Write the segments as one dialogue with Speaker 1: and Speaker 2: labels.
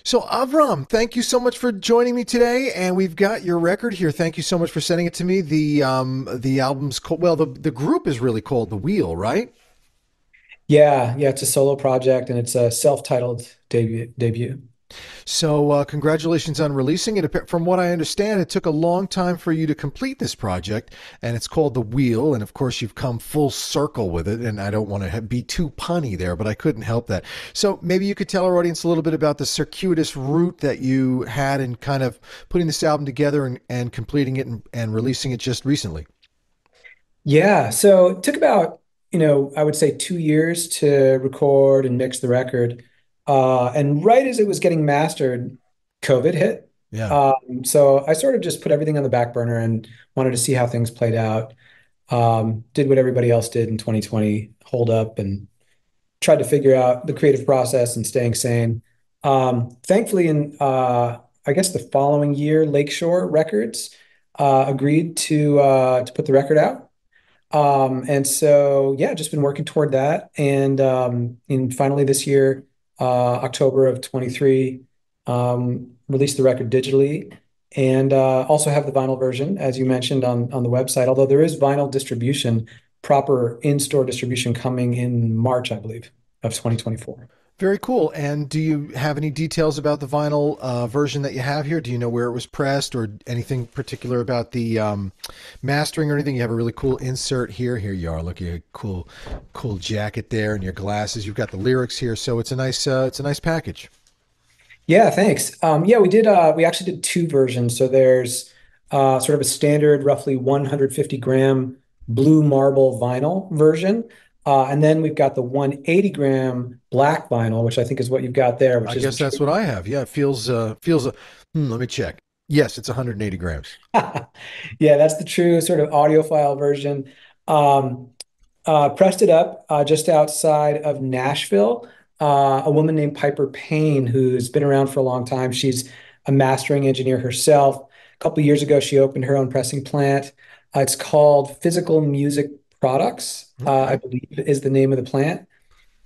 Speaker 1: So, Avram, thank you so much for joining me today, and we've got your record here. Thank you so much for sending it to me. The album's called, well, the group is really called The Wheel, right?
Speaker 2: Yeah, it's a solo project and it's a self-titled debut.
Speaker 1: So, congratulations on releasing it. From what I understand, it took a long time for you to complete this project, and it's called The Wheel. And of course, you've come full circle with it. And I don't want to be too punny there, but I couldn't help that. So, maybe you could tell our audience a little bit about the circuitous route that you had in kind of putting this album together and completing it and releasing it just recently.
Speaker 2: Yeah, so it took about, I would say 2 years to record and mix the record. And right as it was getting mastered, COVID hit.
Speaker 1: Yeah.
Speaker 2: So I sort of just put everything on the back burner and wanted to see how things played out. Did what everybody else did in 2020, hold up and tried to figure out the creative process and staying sane. Thankfully, in I guess the following year, Lakeshore Records agreed to put the record out. And so yeah, just been working toward that. And finally this year, October of 23, released the record digitally and also have the vinyl version, as you mentioned on the website. Although there is vinyl distribution, proper in-store distribution coming in March, I believe, of 2024.
Speaker 1: Very cool. And do you have any details about the vinyl version that you have here? Do you know where it was pressed or anything particular about the mastering or anything? You have a really cool insert here. Here you are. Look at your cool jacket there and your glasses. You've got the lyrics here, so it's a nice package.
Speaker 2: Yeah, thanks. Yeah, we actually did two versions. So there's sort of a standard, roughly 150 gram blue marble vinyl version. And then we've got the 180 gram black vinyl, which I think is what you've got there,
Speaker 1: I
Speaker 2: which is the
Speaker 1: guess that's
Speaker 2: true.
Speaker 1: what I have. Yeah, it let me check. Yes, it's 180 grams.
Speaker 2: Yeah, that's the true sort of audiophile version. Um, Pressed it up just outside of Nashville. A woman named Piper Payne, who's been around for a long time. She's a mastering engineer herself. A couple of years ago, she opened her own pressing plant. It's called Physical Music Products, I
Speaker 1: Okay.
Speaker 2: believe is the name of the plant.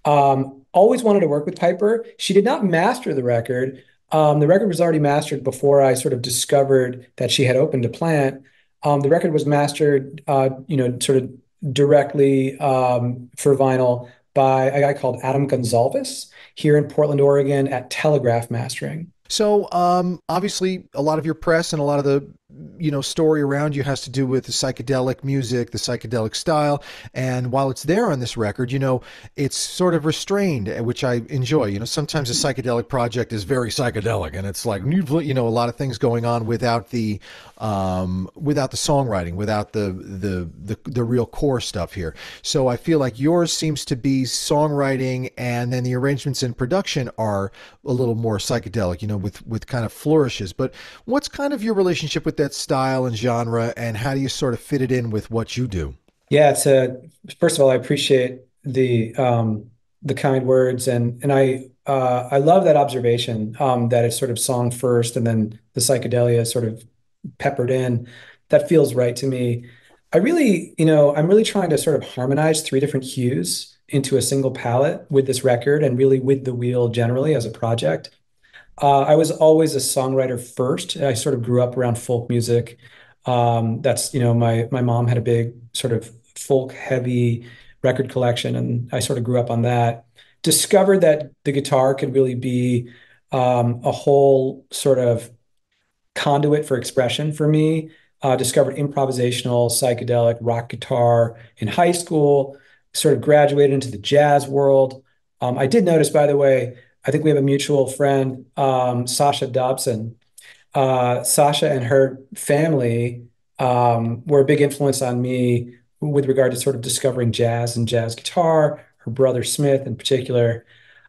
Speaker 2: Always wanted to work with Piper. She did not master the record. The record was already mastered before I sort of discovered that she had opened a plant. The record was mastered, sort of directly for vinyl by a guy called Adam Gonzalez here in Portland, Oregon at Telegraph Mastering.
Speaker 1: So, obviously, a lot of your press and a lot of the, story around you has to do with the psychedelic music, the psychedelic style. And while it's there on this record, it's sort of restrained, which I enjoy. Sometimes a psychedelic project is very psychedelic, and it's like, a lot of things going on without the songwriting, without the real core stuff here. So I feel like yours seems to be songwriting, and then the arrangements and production are a little more psychedelic, with kind of flourishes. But what's kind of your relationship with that style and genre, and how do you sort of fit it in with what you do?
Speaker 2: Yeah, first of all, I appreciate the kind words and I love that observation that it's sort of song first and then the psychedelia is sort of peppered in. That feels right to me. I'm really trying to sort of harmonize three different hues into a single palette with this record and really with the wheel generally as a project. I was always a songwriter first. I sort of grew up around folk music. My mom had a big sort of folk heavy record collection, and I sort of grew up on that. Discovered that the guitar could really be a whole sort of conduit for expression for me. Discovered improvisational psychedelic rock guitar in high school. Sort of graduated into the jazz world. I did notice, by the way, I think we have a mutual friend, Sasha Dobson. Sasha and her family were a big influence on me with regard to sort of discovering jazz and jazz guitar, her brother Smith in particular.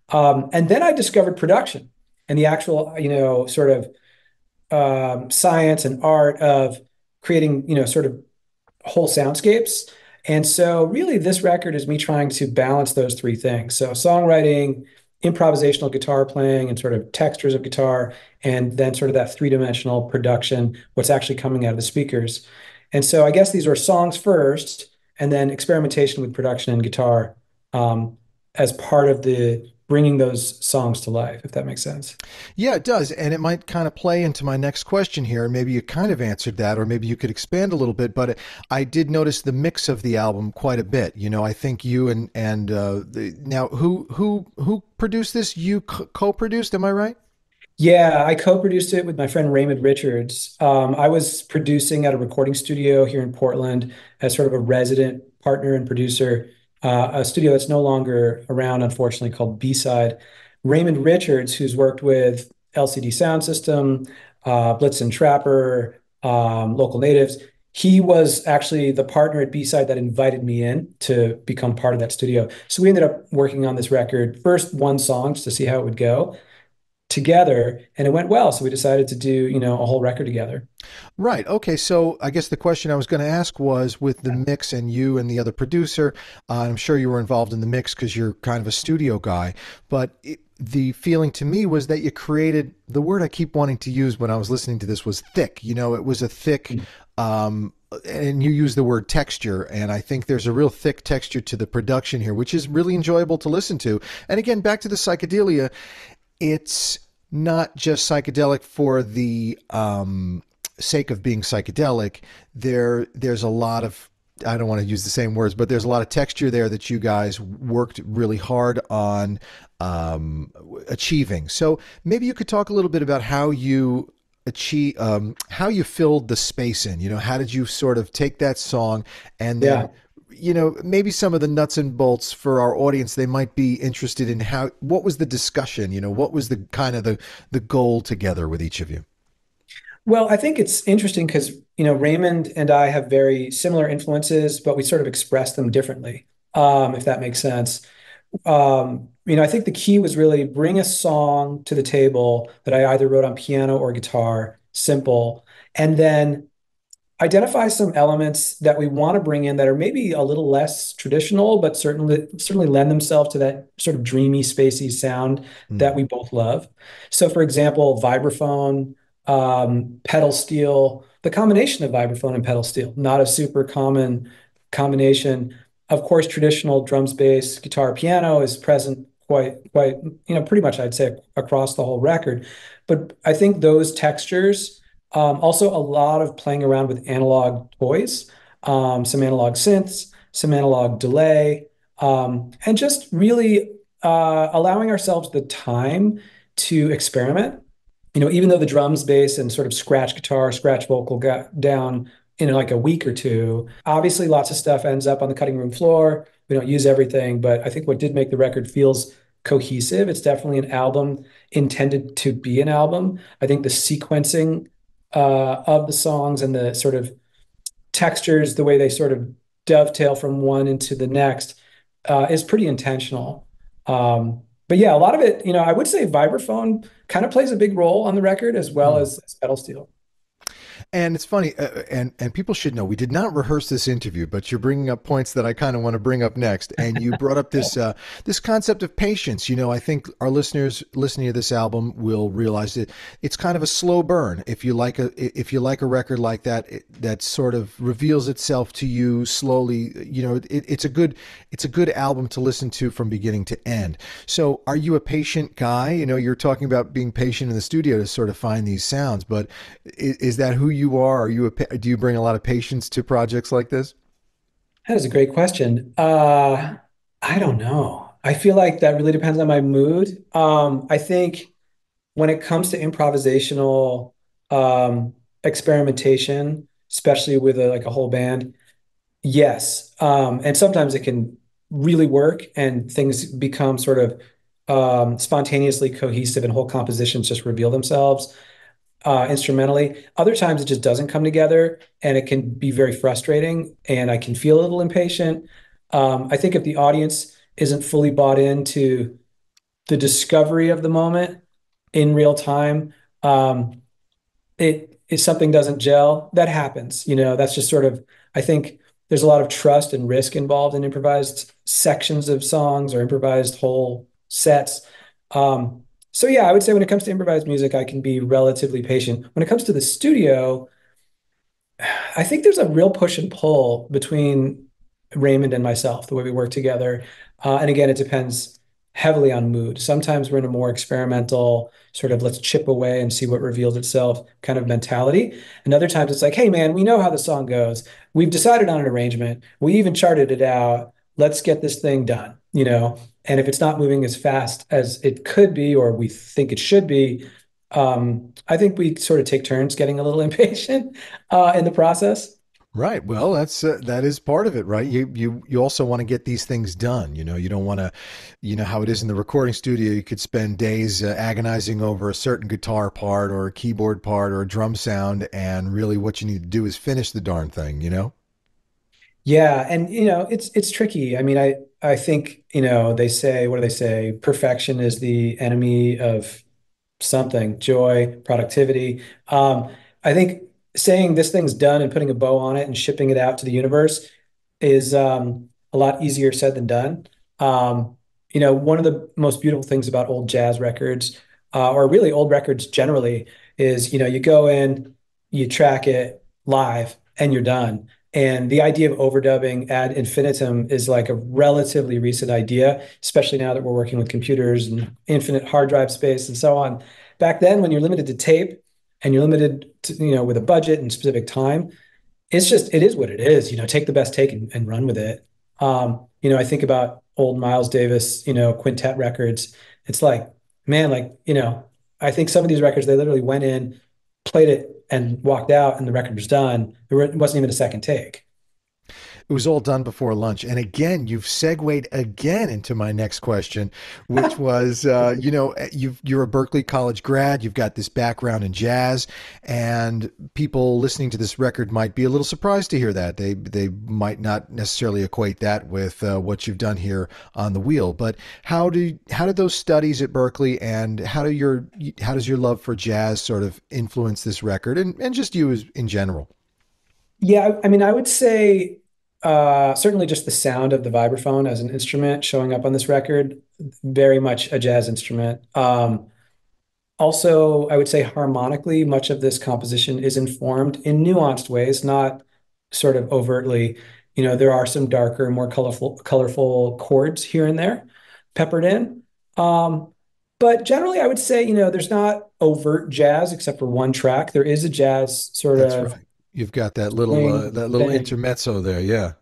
Speaker 2: And then I discovered production and the actual, sort of science and art of creating, sort of whole soundscapes. And so, really, this record is me trying to balance those three things. So, songwriting, improvisational guitar playing, and sort of textures of guitar, and then sort of that three-dimensional production, what's actually coming out of the speakers. And so, I guess these are songs first, and then experimentation with production and guitar as part of the bringing those songs to life, if that makes sense.
Speaker 1: Yeah, it does. And it might kind of play into my next question here. And maybe you kind of answered that, or maybe you could expand a little bit. But I did notice the mix of the album quite a bit. You know, I think you now who produced this? You co-produced, am I right?
Speaker 2: Yeah, I co-produced it with my friend Raymond Richards. I was producing at a recording studio here in Portland as sort of a resident partner and producer, a studio that's no longer around, unfortunately, called B-Side. Raymond Richards, who's worked with LCD Sound System, Blitzen Trapper, Local Natives, he was actually the partner at B-Side that invited me in to become part of that studio. So we ended up working on this record, first one song just to see how it would go together, and it went well. So we decided to do, a whole record together.
Speaker 1: Right. Okay. So I guess the question I was going to ask was with the mix and you and the other producer, I'm sure you were involved in the mix because you're kind of a studio guy, but the feeling to me was that you created the word I keep wanting to use when I was listening to this was thick. You know, it was a thick, and you use the word texture, and I think there's a real thick texture to the production here, which is really enjoyable to listen to. And again, back to the psychedelia, it's not just psychedelic for the sake of being psychedelic. There's a lot of, I don't want to use the same words, but there's a lot of texture there that you guys worked really hard on achieving. So maybe you could talk a little bit about how you achieve, how you filled the space in. You know, how did you sort of take that song and then,
Speaker 2: Yeah.
Speaker 1: you know, maybe some of the nuts and bolts for our audience, they might be interested in what was the discussion? You know, what was the kind of the goal together with each of you?
Speaker 2: Well, I think it's interesting because, Raymond and I have very similar influences, but we sort of express them differently, if that makes sense. I think the key was really bring a song to the table that I either wrote on piano or guitar, simple, and then identify some elements that we want to bring in that are maybe a little less traditional, but certainly lend themselves to that sort of dreamy, spacey sound that
Speaker 1: Mm.
Speaker 2: we both love. So, for example, vibraphone, pedal steel, the combination of vibraphone and pedal steel, not a super common combination. Of course, traditional drums, bass, guitar, piano is present quite, pretty much I'd say across the whole record. But I think those textures, also a lot of playing around with analog toys, some analog synths, some analog delay, and just really allowing ourselves the time to experiment. Even though the drums, bass, and sort of scratch guitar, scratch vocal got down in like a week or two, obviously lots of stuff ends up on the cutting room floor. We don't use everything, but I think what did make the record feels cohesive. It's definitely an album intended to be an album. I think the sequencing of the songs and the sort of textures, the way they sort of dovetail from one into the next, is pretty intentional. But yeah, a lot of it, I would say vibraphone kind of plays a big role on the record as well
Speaker 1: Mm.
Speaker 2: as pedal steel.
Speaker 1: And it's funny, and people should know we did not rehearse this interview, but you're bringing up points that I kind of want to bring up next. And you brought up this concept of patience. You know, I think our listeners listening to this album will realize that it's kind of a slow burn. If you like a record like that, that sort of reveals itself to you slowly. You know, it's a good album to listen to from beginning to end. So, are you a patient guy? You know, you're talking about being patient in the studio to sort of find these sounds, but is that who you are? Do you bring a lot of patience to projects like this?
Speaker 2: That is a great question. I don't know. I feel like that really depends on my mood. I think when it comes to improvisational experimentation, especially with like a whole band, yes. And sometimes it can really work and things become sort of spontaneously cohesive and whole compositions just reveal themselves instrumentally. Other times it just doesn't come together and it can be very frustrating and I can feel a little impatient. I think if the audience isn't fully bought into the discovery of the moment in real time, if something doesn't gel, that happens. That's just sort of, I think there's a lot of trust and risk involved in improvised sections of songs or improvised whole sets. So yeah, I would say when it comes to improvised music, I can be relatively patient. When it comes to the studio, I think there's a real push and pull between Raymond and myself, the way we work together. And again, it depends. heavily on mood. Sometimes we're in a more experimental sort of let's chip away and see what reveals itself kind of mentality. And other times it's like, hey man, we know how the song goes. We've decided on an arrangement. We even charted it out. Let's get this thing done, you know? And if it's not moving as fast as it could be, or we think it should be, I think we sort of take turns getting a little impatient in the process.
Speaker 1: Right. Well, that is part of it, right? You also want to get these things done. You don't want to, how it is in the recording studio. You could spend days agonizing over a certain guitar part or a keyboard part or a drum sound, and really what you need to do is finish the darn thing.
Speaker 2: Yeah, and it's tricky. I mean, I think, they say, what do they say? Perfection is the enemy of something, joy, productivity. I think saying this thing's done and putting a bow on it and shipping it out to the universe is a lot easier said than done. One of the most beautiful things about old jazz records, or really old records generally, is you go in, you track it live, and you're done. And the idea of overdubbing ad infinitum is like a relatively recent idea, especially now that we're working with computers and infinite hard drive space and so on. Back then, when you're limited to tape and you're limited to, with a budget and specific time, it is what it is. Take the best take and run with it. I think about old Miles Davis, quintet records. It's like, man, like, I think some of these records, they literally went in, played it, and walked out, and the record was done. It wasn't even a second take.
Speaker 1: It was all done before lunch. And again, you've segued again into my next question, which was, you're a Berkeley College grad. You've got this background in jazz, and people listening to this record might be a little surprised to hear that. They might not necessarily equate that with what you've done here on the wheel. But how did those studies at Berkeley and how does your love for jazz sort of influence this record and just you as in general?
Speaker 2: Yeah, I mean, I would say certainly just the sound of the vibraphone as an instrument showing up on this record, very much a jazz instrument. Also, I would say harmonically, much of this composition is informed in nuanced ways, not sort of overtly. There are some darker, more colorful chords here and there peppered in. Um, but generally, I would say, there's not overt jazz except for one track. There is a jazz sort
Speaker 1: That's
Speaker 2: of
Speaker 1: right. You've got
Speaker 2: swing
Speaker 1: that little
Speaker 2: thing.
Speaker 1: intermezzo there. Yeah.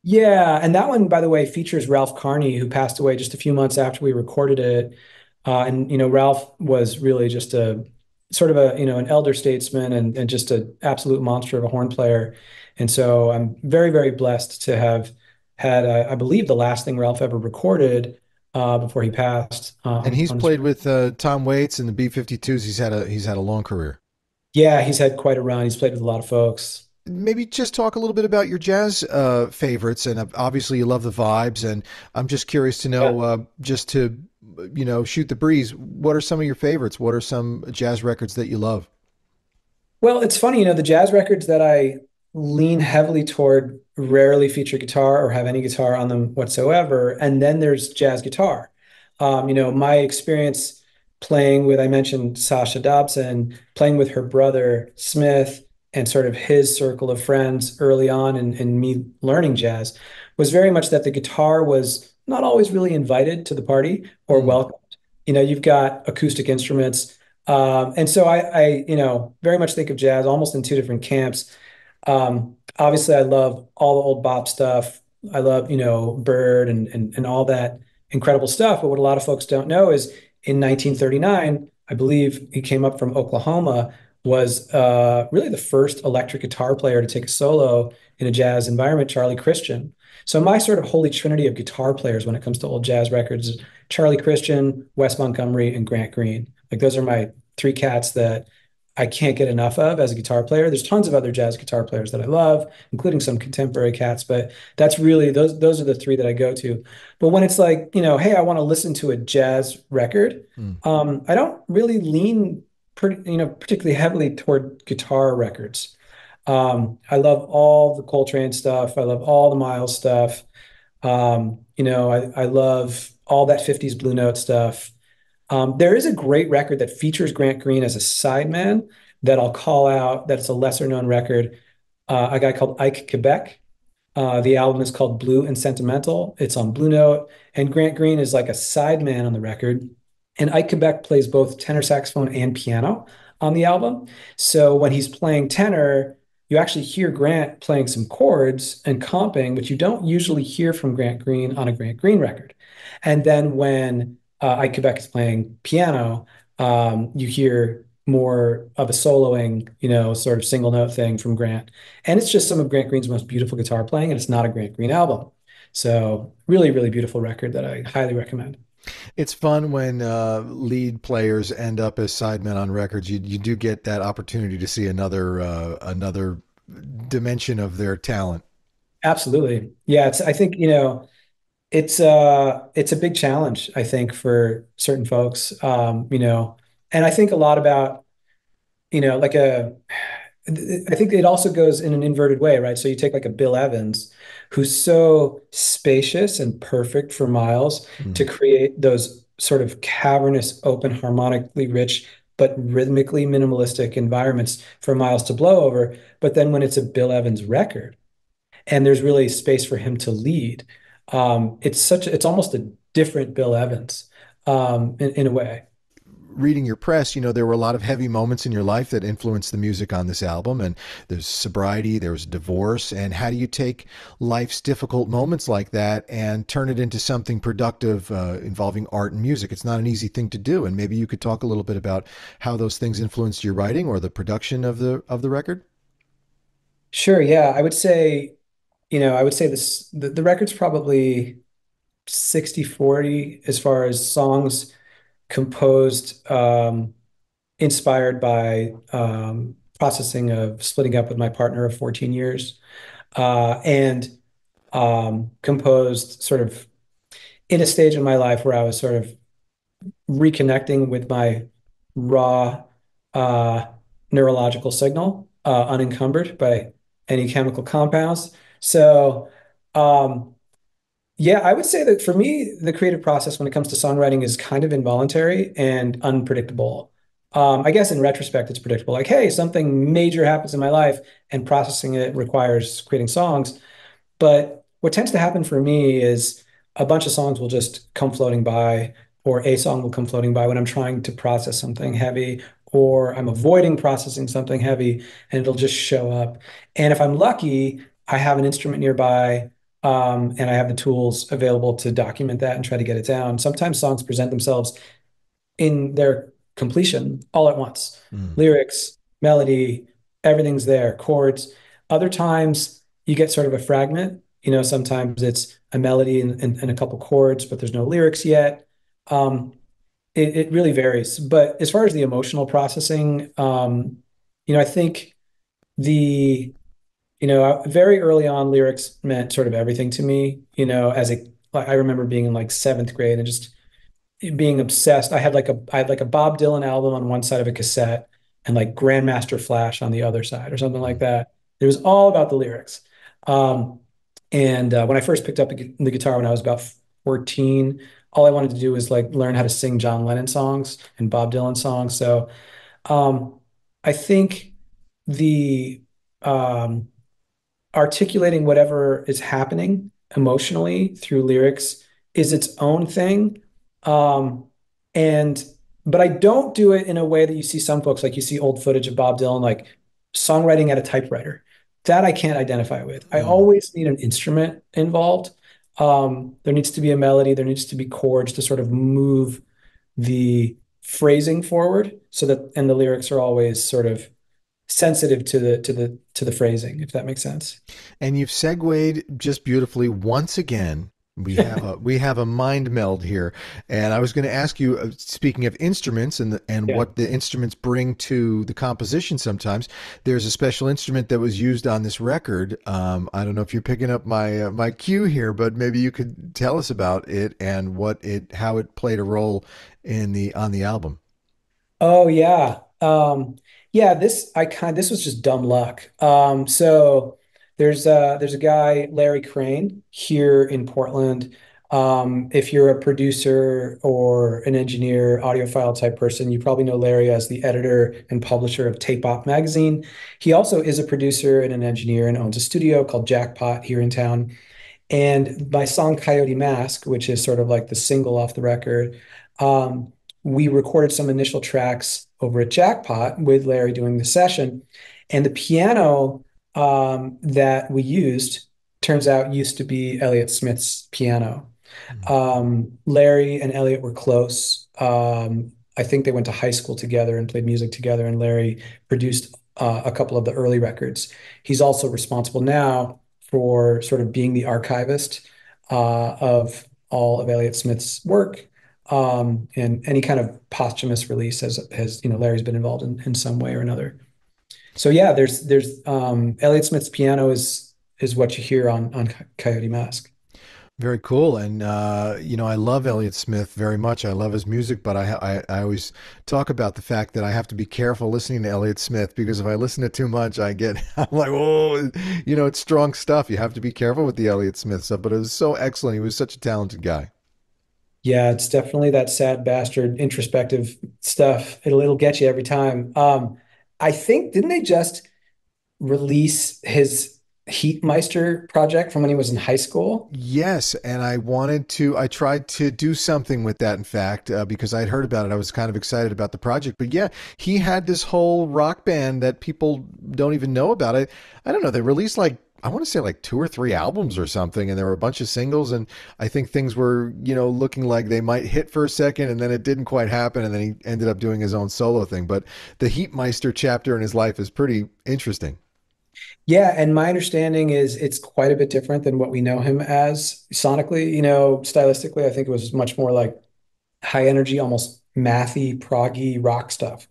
Speaker 2: Yeah, and that one, by the way, features Ralph Carney, who passed away just a few months after we recorded it. And Ralph was really just a sort of an elder statesman and just an absolute monster of a horn player. And so I'm very, very blessed to have had, I believe, the last thing Ralph ever recorded before he passed
Speaker 1: And he's
Speaker 2: on this.
Speaker 1: played with Tom Waits and the B-52s. He's had a long career.
Speaker 2: Yeah, he's had quite a run. He's played with a lot of folks.
Speaker 1: Maybe just talk a little bit about your jazz favorites, and obviously you love the vibes. And I'm just curious to
Speaker 2: Yeah.
Speaker 1: know, just to shoot the breeze. What are some of your favorites? What are some jazz records that you love?
Speaker 2: Well, it's funny, the jazz records that I lean heavily toward rarely feature guitar or have any guitar on them whatsoever. And then there's jazz guitar. My experience playing with, I mentioned Sasha Dobson, playing with her brother Smith and sort of his circle of friends early on in me learning jazz was very much that the guitar was not always really invited to the party or
Speaker 1: Mm.
Speaker 2: welcomed. You've got acoustic instruments and so I, very much think of jazz almost in two different camps. Obviously, I love all the old bop stuff. I love, Bird and all that incredible stuff. But what a lot of folks don't know is in 1939, I believe he came up from Oklahoma, was really the first electric guitar player to take a solo in a jazz environment, Charlie Christian. So my sort of holy trinity of guitar players when it comes to old jazz records is Charlie Christian, Wes Montgomery, and Grant Green. Like those are my three cats that I can't get enough of as a guitar player. There's tons of other jazz guitar players that I love, including some contemporary cats, but that's really those are the three that I go to. But when it's like, hey, I want to listen to a jazz record,
Speaker 1: Mm.
Speaker 2: I don't really lean particularly heavily toward guitar records. I love all the Coltrane stuff. I love all the Miles stuff. I love all that 50s Blue Note stuff. There is a great record that features Grant Green as a sideman that I'll call out. That's a lesser known record. A guy called Ike Quebec. The album is called Blue and Sentimental. It's on Blue Note, and Grant Green is like a sideman on the record. And Ike Quebec plays both tenor saxophone and piano on the album. So when he's playing tenor, you actually hear Grant playing some chords and comping, which you don't usually hear from Grant Green on a Grant Green record. And then when Ike Quebec is playing piano, you hear more of a soloing, sort of single note thing from Grant. And it's just some of Grant Green's most beautiful guitar playing, and it's not a Grant Green album. So really, really beautiful record that I highly recommend.
Speaker 1: It's fun when lead players end up as sidemen on records. You do get that opportunity to see another dimension of their talent.
Speaker 2: Absolutely. Yeah, I think, it's a big challenge, I think, for certain folks. And I think a lot about, like I think it also goes in an inverted way, right? So you take like a Bill Evans, who's so spacious and perfect for Miles to
Speaker 1: Mm.
Speaker 2: create those sort of cavernous, open, harmonically rich, but rhythmically minimalistic environments for Miles to blow over. But then when it's a Bill Evans record and there's really space for him to lead, it's almost a different Bill Evans, in a way.
Speaker 1: Reading your press, there were a lot of heavy moments in your life that influenced the music on this album. And there's sobriety, there was divorce. And how do you take life's difficult moments like that and turn it into something productive involving art and music? It's not an easy thing to do. And maybe you could talk a little bit about how those things influenced your writing or the production of the record.
Speaker 2: Sure, yeah. I would say the record's probably 60/40 as far as songs composed, inspired by processing of splitting up with my partner of 14 years, and composed sort of in a stage in my life where I was sort of reconnecting with my raw uh, neurological signal, unencumbered by any chemical compounds. So, yeah, I would say that for me, the creative process when it comes to songwriting is kind of involuntary and unpredictable. I guess in retrospect, it's predictable. Like, hey, something major happens in my life, and processing it requires creating songs. But what tends to happen for me is a bunch of songs will just come floating by, or a song will come floating by when I'm trying to process something heavy, or I'm avoiding processing something heavy, and it'll just show up. And if I'm lucky, I have an instrument nearby, and I have the tools available to document that and try to get it down. Sometimes songs present themselves in their completion all at once.
Speaker 1: Mm.
Speaker 2: Lyrics, melody, everything's there, chords. Other times you get sort of a fragment. Sometimes it's a melody and a couple chords, but there's no lyrics yet. Um, it really varies. But as far as the emotional processing, I think the, very early on, lyrics meant sort of everything to me. I remember being in like seventh grade and just being obsessed. I had like a Bob Dylan album on one side of a cassette and like Grandmaster Flash on the other side or something like
Speaker 1: Mm.
Speaker 2: that. It was all about the lyrics. And when I first picked up the guitar when I was about 14, all I wanted to do was like learn how to sing John Lennon songs and Bob Dylan songs. So um, I think the um, articulating whatever is happening emotionally through lyrics is its own thing. Um, and but I don't do it in a way that you see some folks, like you see old footage of Bob Dylan, like songwriting at a typewriter. That I can't identify with. I
Speaker 1: Mm.
Speaker 2: always need an instrument involved. There needs to be a melody, there needs to be chords to sort of move the phrasing forward so that and the lyrics are always sort of sensitive to the phrasing, if that makes sense.
Speaker 1: And you've segued just beautifully once again. We have a mind meld here, and I was going to ask you. Speaking of instruments and
Speaker 2: Yeah.
Speaker 1: what the instruments bring to the composition, sometimes there's a special instrument that was used on this record. I don't know if you're picking up my cue here, but maybe you could tell us about it and how it played a role on the album.
Speaker 2: Oh yeah. Yeah, this was just dumb luck. So there's a guy, Larry Crane, here in Portland. If you're a producer or an engineer, audiophile type person, you probably know Larry as the editor and publisher of Tape Op magazine. He also is a producer and an engineer and owns a studio called Jackpot here in town. And my song Coyote Mask, which is sort of like the single off the record, um, we recorded some initial tracks over at Jackpot with Larry doing the session. And the piano that we used turns out used to be Elliott Smith's piano.
Speaker 1: Mm.
Speaker 2: Larry and Elliott were close. I think they went to high school together and played music together, and Larry produced a couple of the early records. He's also responsible now for sort of being the archivist of all of Elliott Smith's work. And any kind of posthumous release has Larry's been involved in some way or another. So yeah, there's Elliott Smith's piano is what you hear on Coyote Mask.
Speaker 1: Very cool. And, I love Elliott Smith very much. I love his music, but I always talk about the fact that I have to be careful listening to Elliott Smith because if I listen to too much, I'm like, oh, it's strong stuff. You have to be careful with the Elliott Smith stuff, but it was so excellent. He was such a talented guy.
Speaker 2: Yeah, it's definitely that sad bastard introspective stuff. It'll get you every time. I think didn't they just release his Heatmeister project from when he was in high school?
Speaker 1: Yes, and I tried to do something with that, in fact, because I'd heard about it. I was kind of excited about the project. But yeah, he had this whole rock band that people don't even know about. I don't know. They released like, I want to say like two or three albums or something, and there were a bunch of singles. And I think things were, looking like they might hit for a second, and then it didn't quite happen. And then he ended up doing his own solo thing. But the Heatmeister chapter in his life is pretty interesting.
Speaker 2: Yeah, and my understanding is it's quite a bit different than what we know him as sonically, stylistically. I think it was much more like high energy, almost mathy, proggy rock stuff.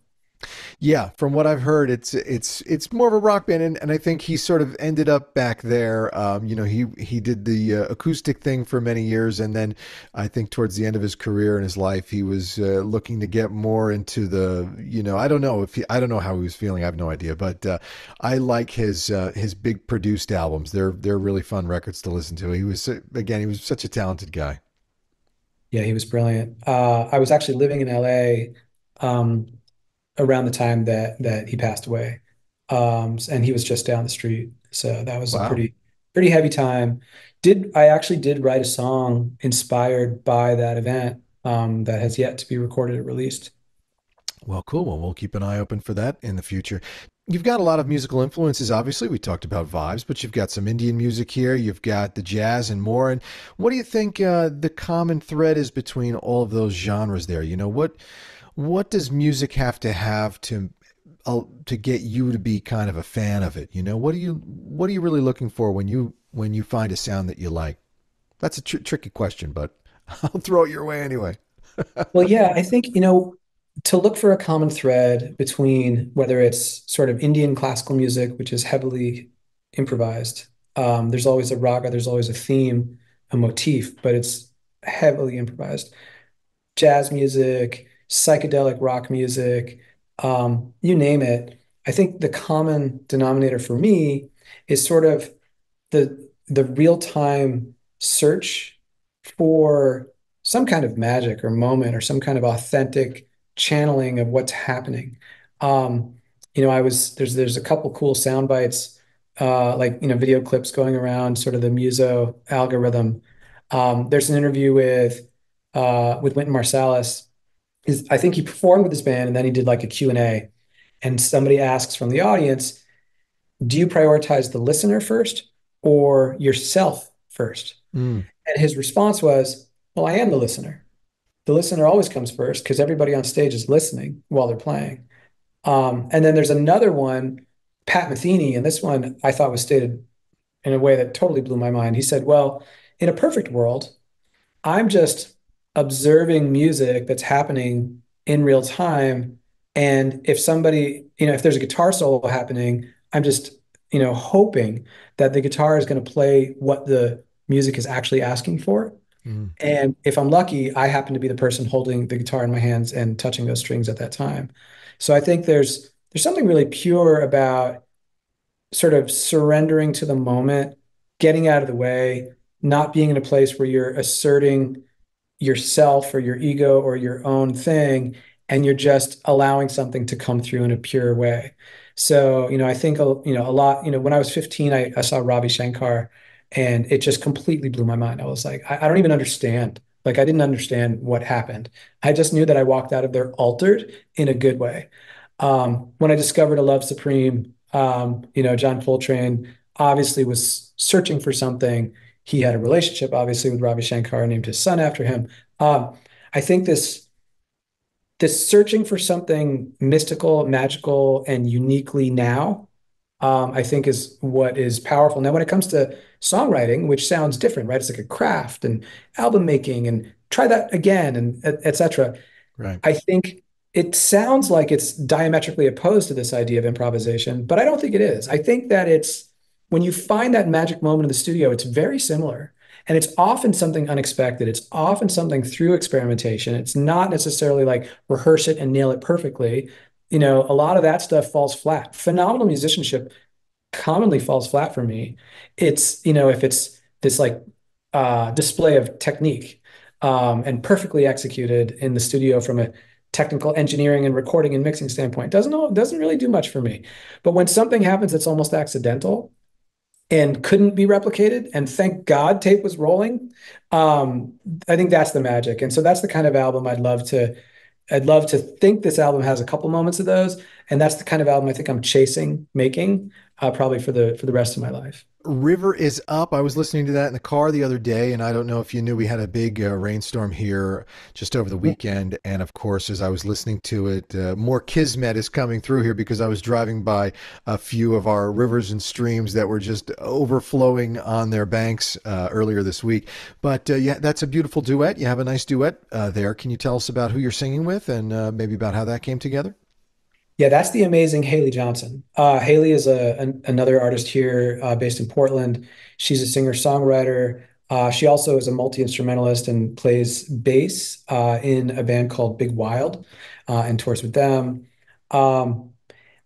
Speaker 1: Yeah, from what I've heard, it's more of a rock band, and I think he sort of ended up back there. He did the acoustic thing for many years, and then I think towards the end of his career and his life, he was looking to get more into the, I don't know how he was feeling. I have no idea, but I like his big produced albums. They're really fun records to listen to. He was such a talented guy.
Speaker 2: Yeah, he was brilliant. I was actually living in LA around the time that he passed away. And he was just down the street. So that was a
Speaker 1: Wow.
Speaker 2: pretty heavy time. I actually did write a song inspired by that event that has yet to be recorded or released.
Speaker 1: Well, cool. Well, we'll keep an eye open for that in the future. You've got a lot of musical influences. Obviously, we talked about vibes, but you've got some Indian music here. You've got the jazz and more. And what do you think the common thread is between all of those genres there? What does music have to get you to be kind of a fan of it? What are you really looking for when you find a sound that you like? That's a tricky question, but I'll throw it your way anyway.
Speaker 2: Well, yeah, I think, to look for a common thread between whether it's sort of Indian classical music, which is heavily improvised, there's always a raga, there's always a theme, a motif, but it's heavily improvised. Jazz music, psychedelic rock music, you name it. I think the common denominator for me is sort of the real-time search for some kind of magic or moment or some kind of authentic channeling of what's happening. There's a couple cool sound bites, like video clips going around, sort of the Muso algorithm. There's an interview with Wynton Marsalis. I think he performed with his band and then he did like a Q&A, and somebody asks from the audience, do you prioritize the listener first or yourself first?
Speaker 1: Mm,
Speaker 2: And his response was, well, I am the listener. The listener always comes first because everybody on stage is listening while they're playing. And then there's another one, Pat Metheny, and this one I thought was stated in a way that totally blew my mind. He said, well, in a perfect world, I'm just observing music that's happening in real time. And if there's a guitar solo happening, I'm just, hoping that the guitar is going to play what the music is actually asking for.
Speaker 1: mm.
Speaker 2: And if I'm lucky, I happen to be the person holding the guitar in my hands and touching those strings at that time. So I think there's something really pure about sort of surrendering to the moment, getting out of the way, not being in a place where you're asserting yourself or your ego or your own thing, and you're just allowing something to come through in a pure way. So, I think, a lot, when I was 15, I saw Ravi Shankar, and it just completely blew my mind. I was like, I don't even understand. Like, I didn't understand what happened. I just knew that I walked out of there altered in a good way. When I discovered A Love Supreme, John Coltrane obviously was searching for something. He had a relationship, obviously, with Ravi Shankar, named his son after him. Um, I think this searching for something mystical, magical, and uniquely now, I think is what is powerful. Now, when it comes to songwriting, which sounds different, right? It's like a craft and album making and try that again and et cetera.
Speaker 1: Right.
Speaker 2: I think it sounds like it's diametrically opposed to this idea of improvisation, but I don't think it is. I think that it's when you find that magic moment in the studio, it's very similar. And it's often something unexpected. It's often something through experimentation. It's not necessarily like rehearse it and nail it perfectly. A lot of that stuff falls flat. Phenomenal musicianship commonly falls flat for me. It's, if it's this like display of technique and perfectly executed in the studio from a technical engineering and recording and mixing standpoint, doesn't really do much for me. But when something happens that's almost accidental and couldn't be replicated, and thank God tape was rolling, um, I think that's the magic. And so that's the kind of album I'd love to think this album has a couple moments of those, and that's the kind of album I think I'm chasing making, probably for the rest of my life.
Speaker 1: River is Up. I was listening to that in the car the other day, and I don't know if you knew we had a big rainstorm here just over the weekend. And of course, as I was listening to it, more kismet is coming through here because I was driving by a few of our rivers and streams that were just overflowing on their banks earlier this week. But yeah, that's a beautiful duet. You have a nice duet there. Can you tell us about who you're singing with and maybe about how that came together?
Speaker 2: Yeah, that's the amazing Haley Johnson. Haley is another artist here based in Portland. She's a singer-songwriter. She also is a multi-instrumentalist and plays bass in a band called Big Wild and tours with them. Um,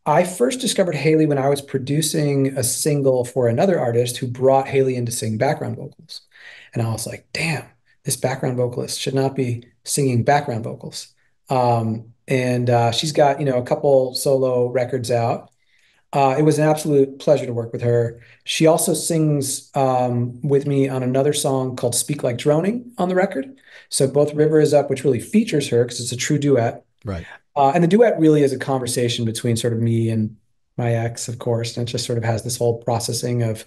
Speaker 2: I first discovered Haley when I was producing a single for another artist who brought Haley in to sing background vocals. And I was like, damn, this background vocalist should not be singing background vocals. And she's got, a couple solo records out. It was an absolute pleasure to work with her. She also sings with me on another song called Speak Like Droning on the record. So both River is Up, which really features her because it's a true duet.
Speaker 1: Right.
Speaker 2: And the duet really is a conversation between sort of me and my ex, of course, and it just sort of has this whole processing of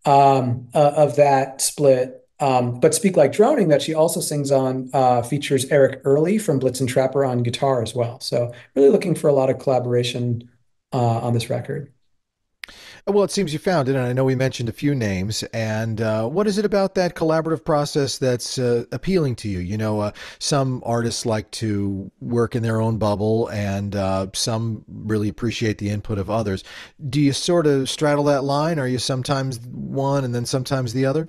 Speaker 2: that split. But Speak Like Droning, that she also sings on, features Eric Earley from Blitzen Trapper on guitar as well. So really looking for a lot of collaboration on this record.
Speaker 1: Well, it seems you found it, and I know we mentioned a few names. And what is it about that collaborative process that's appealing to you? Some artists like to work in their own bubble, and some really appreciate the input of others. Do you sort of straddle that line? Are you sometimes one and then sometimes the other?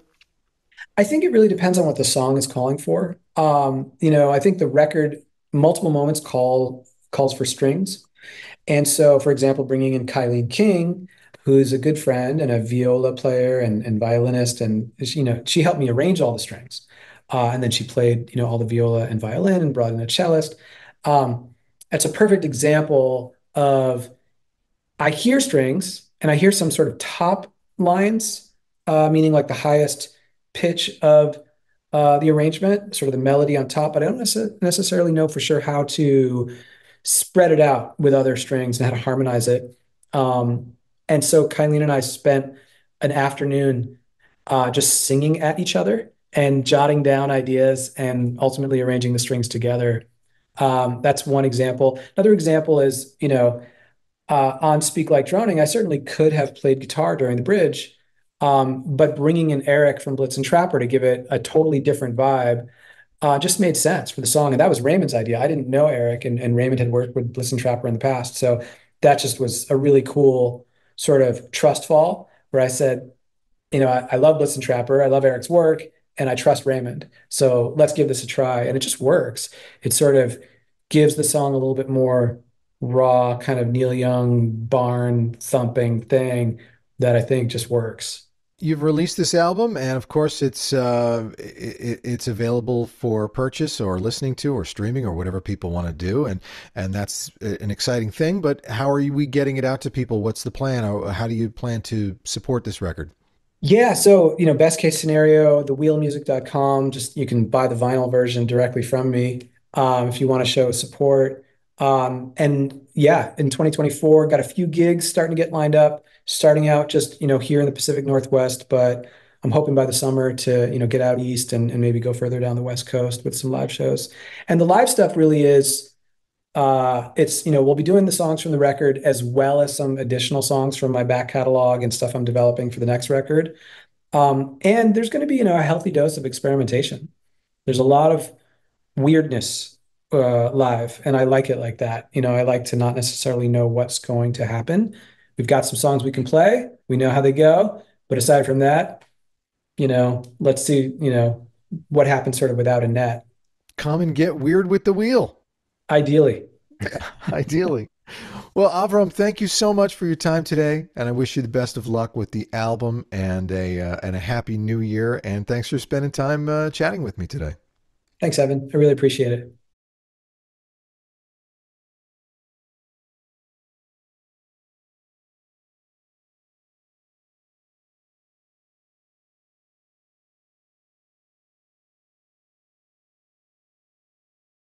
Speaker 2: I think it really depends on what the song is calling for. I think the record, multiple moments calls for strings. And so, for example, bringing in Kyleen King, who's a good friend and a viola player and violinist, and she helped me arrange all the strings, and then she played all the viola and violin and brought in a cellist. Um, it's a perfect example of I hear strings and I hear some sort of top lines, meaning like the highest pitch of the arrangement, sort of the melody on top, but I don't necessarily know for sure how to spread it out with other strings and how to harmonize it. And so Kylie and I spent an afternoon just singing at each other and jotting down ideas and ultimately arranging the strings together. That's one example. Another example is, on Speak Like Droning, I certainly could have played guitar during the bridge, but bringing in Eric from Blitzen Trapper to give it a totally different vibe just made sense for the song. And that was Raymond's idea. I didn't know Eric, and Raymond had worked with Blitzen Trapper in the past. So that just was a really cool sort of trust fall where I said, I love Blitzen Trapper, I love Eric's work, and I trust Raymond. So let's give this a try. And it just works. It sort of gives the song a little bit more raw, kind of Neil Young barn thumping thing that I think just works.
Speaker 1: you've released this album, and of course, it's available for purchase or listening to or streaming or whatever people want to do, and that's an exciting thing. But how are we getting it out to people? What's the plan? Or how do you plan to support this record?
Speaker 2: Yeah, so best case scenario, thewheelmusic.com, just you can buy the vinyl version directly from me if you want to show support. And yeah, in 2024, got a few gigs starting to get lined up, starting out just here in the Pacific Northwest, but I'm hoping by the summer to get out east and maybe go further down the West Coast with some live shows. And the live stuff really is it's we'll be doing the songs from the record as well as some additional songs from my back catalog and stuff I'm developing for the next record. And there's going to be a healthy dose of experimentation. There's a lot of weirdness live, and I like it like that. I like to not necessarily know what's going to happen. We've got some songs we can play. We know how they go, but aside from that, let's see what happens sort of without a net.
Speaker 1: Come and get weird with the wheel.
Speaker 2: Ideally.
Speaker 1: Ideally. Well, Avram, thank you so much for your time today, and I wish you the best of luck with the album and a happy new year. And thanks for spending time chatting with me today.
Speaker 2: Thanks, Evan. I really appreciate it.